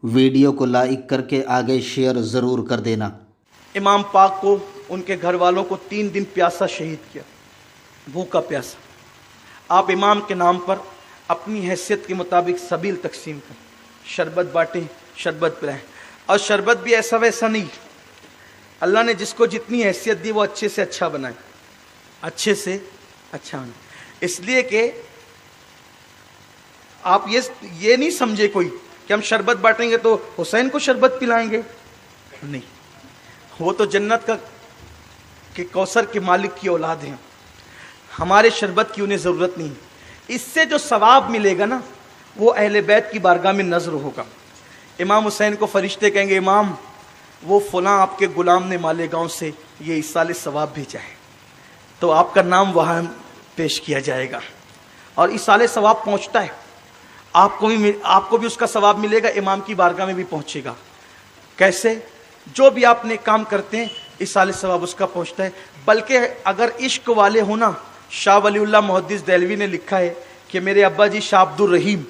Video کو like کر کے آگے شیئر ضرور کر دینا۔ امام پاک کو ان کے گھر والوں کو 3 دن پیاسا شہید کیا، بھوکا پیاسا۔ آپ امام کے نام پر اپنی حیثیت کے مطابق سبیل تقسیم کریں، شربت بانٹیں، شربت پلائیں، اور شربت بھی ایسا ویسا نہیں، اللہ نے جس کو جتنی حیثیت دی وہ اچھے سے اچھا بنائے، اچھے سے اچھا بنائے۔ اس لیے کہ آپ یہ نہیں سمجھے کوئی کہ ہم شربت بانٹیں گے تو حسین کو شربت پلائیں گے، نہیں، وہ تو جنت کے کوثر کے مالک کی اولاد ہیں، ہمارے شربت کی انہیں ضرورت نہیں۔ اس سے جو ثواب ملے گا نا وہ اہل بیت کی بارگاہ میں نذر ہوگا۔ امام حسین کو فرشتے کہیں گے امام وہ فلاں آپ کے غلام نے مالیگاؤں سے یہ ایصال ثواب بھیجا ہے، تو آپ کا نام وہاں پیش کیا جائے گا اور ایصال ثواب پہنچتا ہے، آپ کو بھی اس کا ثواب ملے گا، امام کی بارگاہ میں بھی پہنچے گا۔ کیسے؟ جو بھی آپ نے کام کرتے ہیں ایصال ثواب اس کا پہنچتا ہے۔ بلکہ اگر عشق والے ہونا، شاہ ولی اللہ محدث دہلوی نے لکھا ہے کہ میرے ابا جی شاہ عبد الرحیم،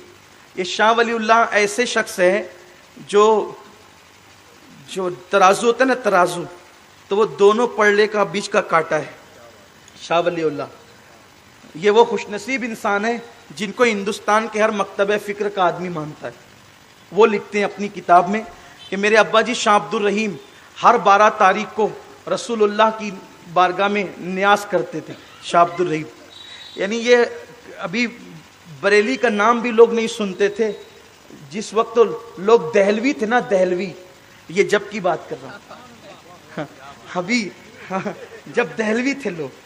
یہ شاہ ولی اللہ ایسے شخص ہے جو ترازو ہوتا ہے نا، ترازو، تو وہ دونوں پڑلے کا بیچ کا کاٹا ہے شاہ ولی اللہ۔ یہ وہ خوش نصیب انسان ہے جن کو ہندوستان کے ہر مکتبہ فکر کا آدمی مانتا ہے۔ وہ لکھتے ہیں اپنی کتاب میں کہ میرے ابا جی شاہ عبد الرحیم ہر 12 تاریخ کو رسول اللہ کی بارگاہ میں نیاز کرتے تھے، شاہ عبد الرحیم۔ یعنی یہ ابھی بریلی کا نام بھی لوگ نہیں سنتے تھے، جس وقت تو لوگ دہلوی تھے نا، دہلوی، یہ جب کی بات کر رہا ہوں، ابھی جب دہلوی تھے لوگ،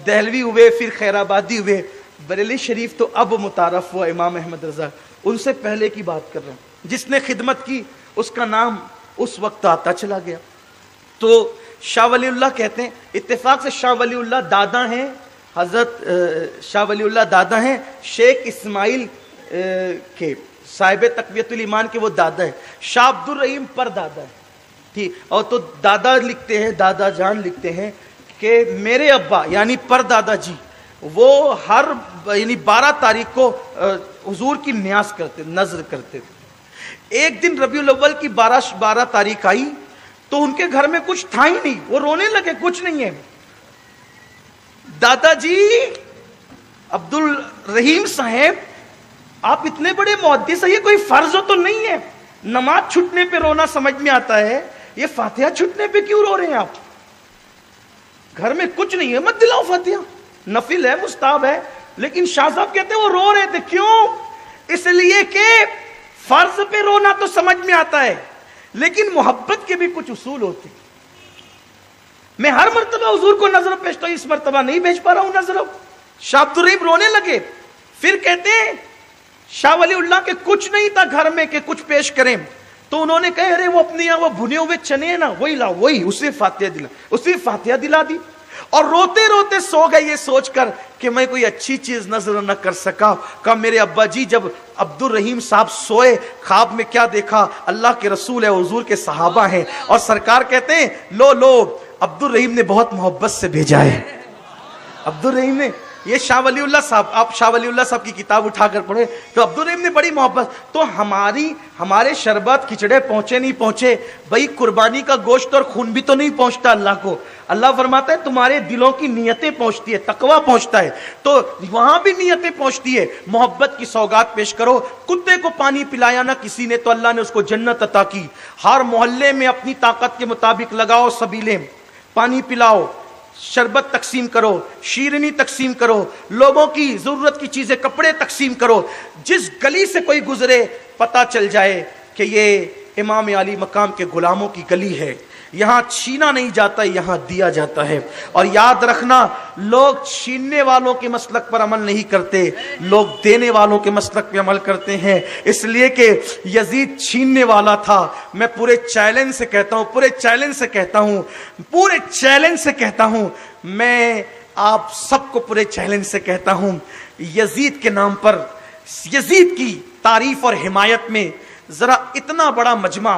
دہلوی ہوئے پھر خیر آبادی ہوئے، بریلی شریف تو اب متعارف ہوا امام احمد رضا، ان سے پہلے کی بات کر رہا ہوں۔ جس نے خدمت کی اس کا نام اس وقت آتا چلا گیا۔ تو شاہ ولی اللہ کہتے ہیں، اتفاق سے شاہ ولی اللہ دادا ہیں، حضرت شاہ ولی اللہ دادا ہیں شیخ اسماعیل کے، صاحب تقویت الایمان کے وہ دادا ہے، شاہ عبد الرحیم پر دادا ہے، ٹھیک۔ اور تو دادا لکھتے ہیں، دادا جان لکھتے ہیں کہ میرے ابا یعنی پر دادا جی وہ ہر یعنی 12 تاریخ کو حضور کی نیاز کرتے، نذر کرتے تھے۔ ایک دن ربیع الاول کی 12 تاریخ آئی تو ان کے گھر میں کچھ تھا ہی نہیں، وہ رونے لگے، کچھ نہیں ہے۔ دادا جی عبد الرحیم صاحب آپ اتنے بڑے محدث ہیں، یہ کوئی فرض تو نہیں ہے؟ نماز چھٹنے پہ رونا سمجھ میں آتا ہے، یہ فاتحہ چھٹنے پہ کیوں رو رہے ہیں آپ؟ گھر میں کچھ نہیں ہے، مت دلاؤ فاتحہ، نفل ہے، مستحب ہے۔ لیکن شاہ صاحب کہتے ہیں وہ رو رہے تھے، کیوں؟ اس لیے کہ فرض پہ رونا تو سمجھ میں آتا ہے لیکن محبت کے بھی کچھ اصول ہوتے ہیں۔ میں ہر مرتبہ حضور کو نظر بھیجتا ہوں، اس مرتبہ نہیں بھیج پا رہا ہوں نظر۔ شاہ عبد الرحیم رونے لگے، پھر کہتے ہیں شاہ ولی اللہ کے کچھ نہیں تھا گھر میں کہ کچھ پیش کریں، تو انہوں نے کہا ارے وہ اپنے یہاں وہ بھنے ہوئے چنے ہیں نا، وہی لا، وہی اسے فاتحہ دلا دی، اور روتے روتے سو گئے یہ سوچ کر کہ میں کوئی اچھی چیز نظر نہ کر سکا۔ کہا میرے ابا جی جب عبد الرحیم صاحب سوئے خواب میں کیا دیکھا؟ اللہ کے رسول ہے، حضور کے صحابہ ہیں، اور سرکار کہتے ہیں لو عبد الرحیم نے بہت محبت سے بھیجا ہے۔ عبد الرحیم نے، یہ شاہ ولی اللہ صاحب، آپ شاہ ولی اللہ صاحب کی کتاب اٹھا کر پڑھے تو عبد الرحیم نے بڑی محبت۔ تو ہمارے شربت کھچڑے پہنچے نہیں پہنچے، بھائی قربانی کا گوشت اور خون بھی تو نہیں پہنچتا اللہ کو، اللہ فرماتا ہے تمہارے دلوں کی نیتیں پہنچتی ہے، تقویٰ پہنچتا ہے، تو وہاں بھی نیتیں پہنچتی ہے۔ محبت کی سوگات پیش کرو۔ کتے کو پانی پلایا نہ کسی نے تو اللہ نے اس کو جنت عطا کی۔ ہر محلے میں اپنی طاقت کے مطابق لگاؤ سبیلیں، پانی پلاؤ، شربت تقسیم کرو، شیرنی تقسیم کرو، لوگوں کی ضرورت کی چیزیں، کپڑے تقسیم کرو۔ جس گلی سے کوئی گزرے پتہ چل جائے کہ یہ امام علی مقام کے غلاموں کی گلی ہے، یہاں چھینا نہیں جاتا، یہاں دیا جاتا ہے۔ اور یاد رکھنا، لوگ چھیننے والوں کے مسلک پر عمل نہیں کرتے، لوگ دینے والوں کے مسلک پہ عمل کرتے ہیں۔ اس لیے کہ یزید چھیننے والا تھا۔ میں پورے چیلنج سے کہتا ہوں، میں آپ سب کو پورے چیلنج سے کہتا ہوں، یزید کے نام پر، یزید کی تعریف اور حمایت میں ذرا اتنا بڑا مجمع